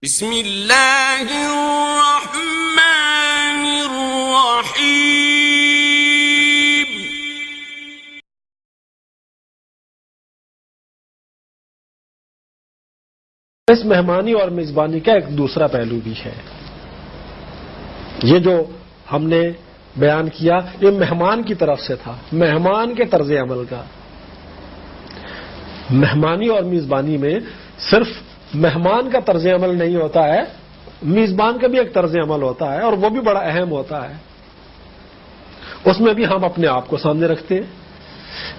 بسم اللہ الرحمن الرحیم۔ اس مہمانی اور میزبانی کا ایک دوسرا پہلو بھی ہے۔ یہ جو ہم نے بیان کیا یہ مہمان کی طرف سے تھا، مہمان کے طرز عمل کا۔ مہمانی اور میزبانی میں صرف مہمان کا طرز عمل نہیں ہوتا ہے، میزبان کا بھی ایک طرز عمل ہوتا ہے، اور وہ بھی بڑا اہم ہوتا ہے۔ اس میں بھی ہم اپنے آپ کو سامنے رکھتے ہیں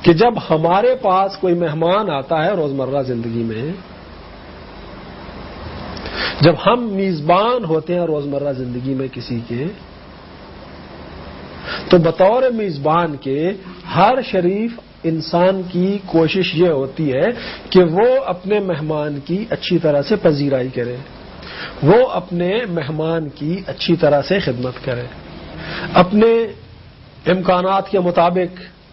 کہ جب ہمارے پاس کوئی مہمان آتا ہے روزمرہ زندگی میں، جب ہم میزبان ہوتے ہیں روزمرہ زندگی میں کسی کے، تو بطور میزبان کے ہر شریف انسان کی کوشش یہ ہوتی ہے کہ وہ اپنے مہمان کی اچھی طرح سے پذیرائی کرے، وہ اپنے مہمان کی اچھی طرح سے خدمت کرے، اپنے امکانات کے مطابق۔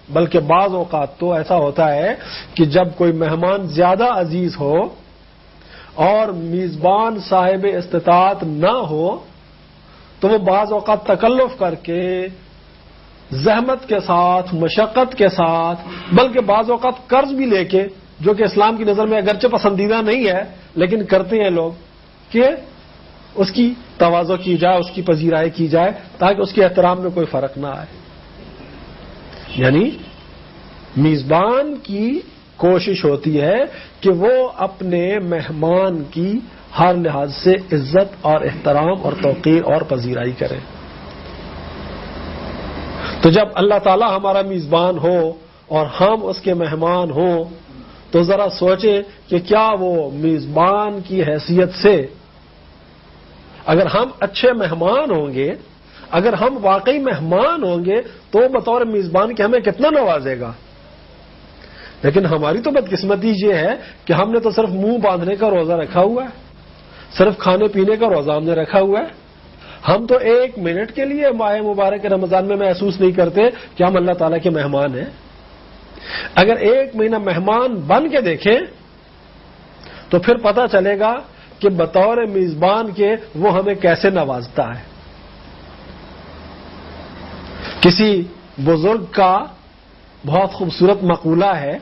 بلکہ بعض اوقات تو ایسا ہوتا ہے کہ جب کوئی مہمان زیادہ عزیز ہو اور میزبان صاحب استطاعت نہ ہو تو وہ بعض اوقات تکلف کر کے، زحمت کے ساتھ، مشقت کے ساتھ، بلکہ بعض اوقات قرض بھی لے کے، جو کہ اسلام کی نظر میں اگرچہ پسندیدہ نہیں ہے لیکن کرتے ہیں لوگ، کہ اس کی تواضع کی جائے، اس کی پذیرائی کی جائے تاکہ اس کے احترام میں کوئی فرق نہ آئے۔ یعنی میزبان کی کوشش ہوتی ہے کہ وہ اپنے مہمان کی ہر لحاظ سے عزت اور احترام اور توقیر اور پذیرائی کرے۔ تو جب اللہ تعالی ہمارا میزبان ہو اور ہم اس کے مہمان ہوں تو ذرا سوچیں کہ کیا وہ میزبان کی حیثیت سے، اگر ہم اچھے مہمان ہوں گے، اگر ہم واقعی مہمان ہوں گے تو بطور میزبان کے ہمیں کتنا نوازے گا۔ لیکن ہماری تو بدقسمتی یہ ہے کہ ہم نے تو صرف منہ باندھنے کا روزہ رکھا ہوا ہے، صرف کھانے پینے کا روزہ ہم نے رکھا ہوا ہے۔ ہم تو ایک منٹ کے لیے ماہ مبارک رمضان میں محسوس نہیں کرتے کہ ہم اللہ تعالیٰ کے مہمان ہیں۔ اگر ایک مہینہ مہمان بن کے دیکھیں تو پھر پتہ چلے گا کہ بطور میزبان کے وہ ہمیں کیسے نوازتا ہے۔ کسی بزرگ کا بہت خوبصورت مقولہ ہے،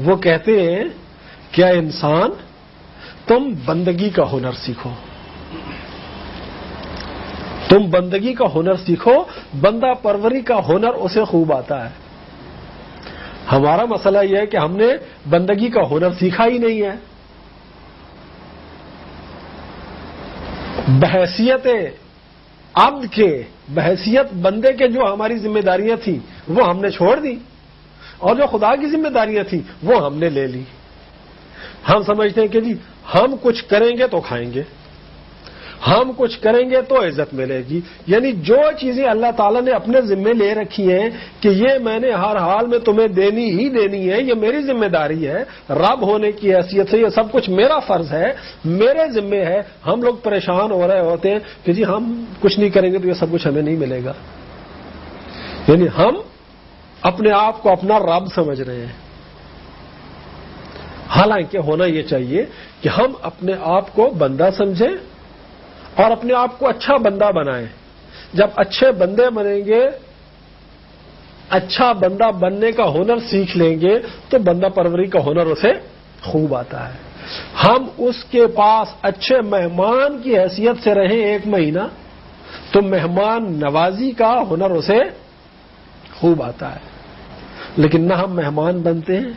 وہ کہتے ہیں کیا انسان تم بندگی کا ہنر سیکھو، تم بندگی کا ہنر سیکھو، بندہ پروری کا ہنر اسے خوب آتا ہے۔ ہمارا مسئلہ یہ ہے کہ ہم نے بندگی کا ہنر سیکھا ہی نہیں ہے۔ بحیثیت عبد کے، بحیثیت بندے کے جو ہماری ذمہ داریاں تھیں وہ ہم نے چھوڑ دی، اور جو خدا کی ذمہ داریاں تھیں وہ ہم نے لے لی۔ ہم سمجھتے ہیں کہ جی ہم کچھ کریں گے تو کھائیں گے، ہم کچھ کریں گے تو عزت ملے گی۔ یعنی جو چیزیں اللہ تعالیٰ نے اپنے ذمے لے رکھی ہیں کہ یہ میں نے ہر حال میں تمہیں دینی ہی دینی ہے، یہ میری ذمہ داری ہے، رب ہونے کی حیثیت سے یہ سب کچھ میرا فرض ہے، میرے ذمے ہے، ہم لوگ پریشان ہو رہے ہوتے ہیں کہ جی ہم کچھ نہیں کریں گے تو یہ سب کچھ ہمیں نہیں ملے گا۔ یعنی ہم اپنے آپ کو اپنا رب سمجھ رہے ہیں، حالانکہ ہونا یہ چاہیے کہ ہم اپنے آپ کو بندہ سمجھیں اور اپنے آپ کو اچھا بندہ بنائیں۔ جب اچھے بندے بنیں گے، اچھا بندہ بننے کا ہنر سیکھ لیں گے تو بندہ پروری کا ہنر اسے خوب آتا ہے۔ ہم اس کے پاس اچھے مہمان کی حیثیت سے رہیں ایک مہینہ تو مہمان نوازی کا ہنر اسے خوب آتا ہے۔ لیکن نہ ہم مہمان بنتے ہیں،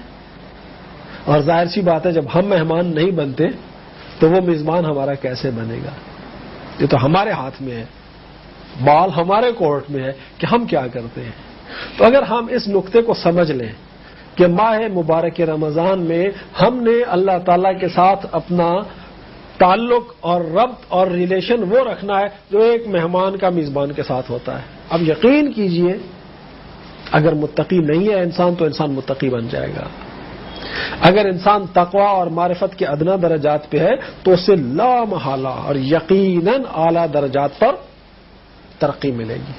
اور ظاہر سی بات ہے جب ہم مہمان نہیں بنتے تو وہ میزبان ہمارا کیسے بنے گا۔ یہ تو ہمارے ہاتھ میں ہے، بال ہمارے کورٹ میں ہے کہ ہم کیا کرتے ہیں۔ تو اگر ہم اس نقطے کو سمجھ لیں کہ ماہ مبارک رمضان میں ہم نے اللہ تعالیٰ کے ساتھ اپنا تعلق اور ربط اور ریلیشن وہ رکھنا ہے جو ایک مہمان کا میزبان کے ساتھ ہوتا ہے۔ اب یقین کیجئے اگر متقی نہیں ہے انسان تو انسان متقی بن جائے گا۔ اگر انسان تقوی اور معرفت کے ادنا درجات پہ ہے تو اسے لا محالہ اور یقیناً اعلیٰ درجات پر ترقی ملے گی۔